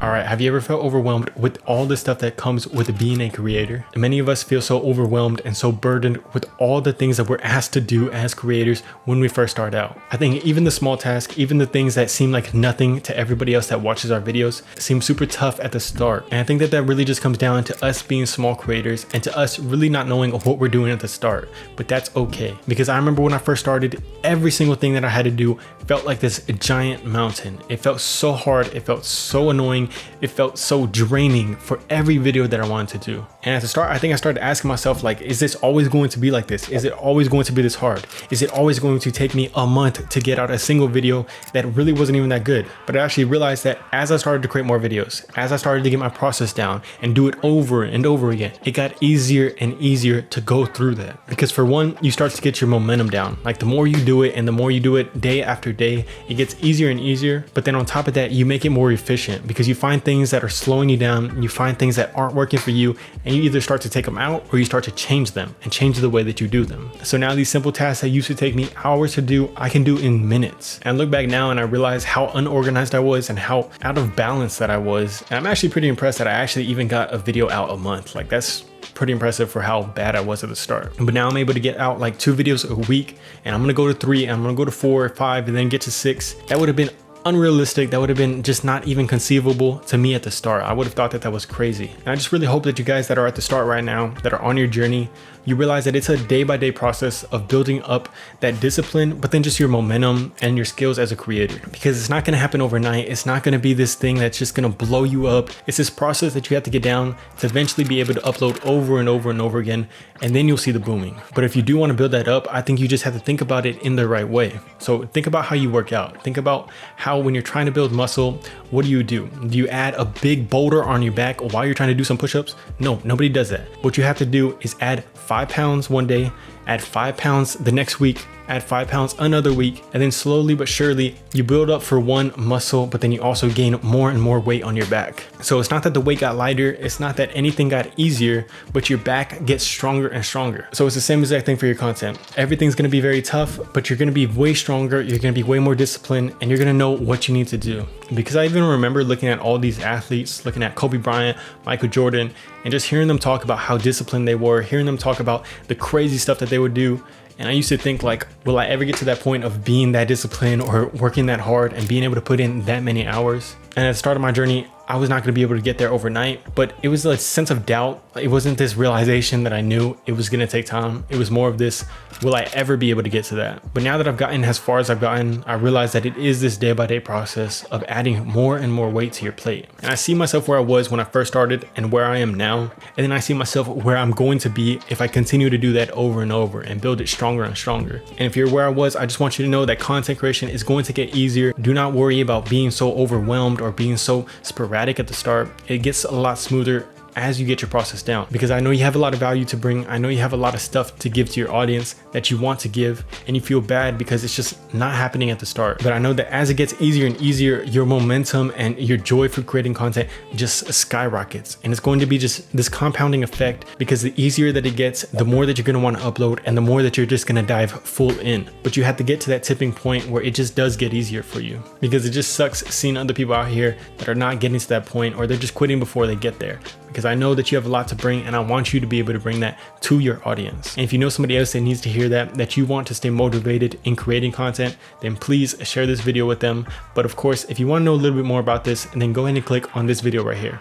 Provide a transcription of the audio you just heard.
All right, have you ever felt overwhelmed with all the stuff that comes with being a creator? And many of us feel so overwhelmed and so burdened with all the things that we're asked to do as creators when we first start out. I think even the small tasks, even the things that seem like nothing to everybody else that watches our videos, seem super tough at the start. And I think that really just comes down to us being small creators and to us really not knowing what we're doing at the start. But that's okay, because I remember when I first started, every single thing that I had to do felt like this giant mountain. It felt so hard, it felt so annoying, it felt so draining for every video that I wanted to do. And at the start, I think I started asking myself, like, is this always going to be like this? Is it always going to be this hard? Is it always going to take me a month to get out a single video that really wasn't even that good? But I actually realized that as I started to create more videos, as I started to get my process down and do it over and over again, it got easier and easier to go through that. Because for one, you start to get your momentum down. Like the more you do it and the more you do it day after day, it gets easier and easier. But then on top of that, you make it more efficient because you find things that are slowing you down and you find things that aren't working for you, and you either start to take them out or you start to change them and change the way that you do them. So now these simple tasks that used to take me hours to do, I can do in minutes. And I look back now and I realize how unorganized I was and how out of balance that I was. And I'm actually pretty impressed that I actually even got a video out a month. Like that's pretty impressive for how bad I was at the start. But now I'm able to get out like 2 videos a week, and I'm gonna go to 3, and I'm gonna go to 4 or 5 and then get to 6. That would have been unrealistic. That would have been just not even conceivable to me at the start. I would have thought that that was crazy. And I just really hope that you guys that are at the start right now, that are on your journey, you realize that it's a day-by-day process of building up that discipline, but then just your momentum and your skills as a creator, because it's not going to happen overnight. It's not going to be this thing that's just going to blow you up. It's this process that you have to get down to eventually be able to upload over and over and over again, and then you'll see the booming. But if you do want to build that up, I think you just have to think about it in the right way. So think about how you work out. Think about how when you're trying to build muscle, what do? Do you add a big boulder on your back while you're trying to do some push-ups? No, nobody does that. What you have to do is add 5 pounds one day, add 5 pounds the next week, add 5 pounds another week, and then slowly but surely you build up for one muscle, but then you also gain more and more weight on your back. So it's not that the weight got lighter, it's not that anything got easier, but your back gets stronger and stronger. So it's the same exact thing for your content. Everything's gonna be very tough, but you're gonna be way stronger, you're gonna be way more disciplined, and you're gonna know what you need to do. Because I even remember looking at all these athletes, looking at Kobe Bryant, Michael Jordan, and just hearing them talk about how disciplined they were, hearing them talk about the crazy stuff that they would do. And I used to think, like, will I ever get to that point of being that disciplined or working that hard and being able to put in that many hours? And at the start of my journey, I was not going to be able to get there overnight, but it was a sense of doubt. It wasn't this realization that I knew it was going to take time. It was more of this, will I ever be able to get to that? But now that I've gotten as far as I've gotten, I realize that it is this day-by-day process of adding more and more weight to your plate. And I see myself where I was when I first started and where I am now. And then I see myself where I'm going to be if I continue to do that over and over and build it stronger and stronger. And if you're where I was, I just want you to know that content creation is going to get easier. Do not worry about being so overwhelmed or being so sporadic at the start. It gets a lot smoother as you get your process down, because I know you have a lot of value to bring. I know you have a lot of stuff to give to your audience that you want to give, and you feel bad because it's just not happening at the start. But I know that as it gets easier and easier, your momentum and your joy for creating content just skyrockets, and it's going to be just this compounding effect, because the easier that it gets, the more that you're going to want to upload and the more that you're just going to dive full in. But you have to get to that tipping point where it just does get easier for you, because it just sucks seeing other people out here that are not getting to that point, or they're just quitting before they get there. Because I know that you have a lot to bring, and I want you to be able to bring that to your audience. And if you know somebody else that needs to hear that you want to stay motivated in creating content, then please share this video with them. But of course, if you want to know a little bit more about this, then go ahead and click on this video right here.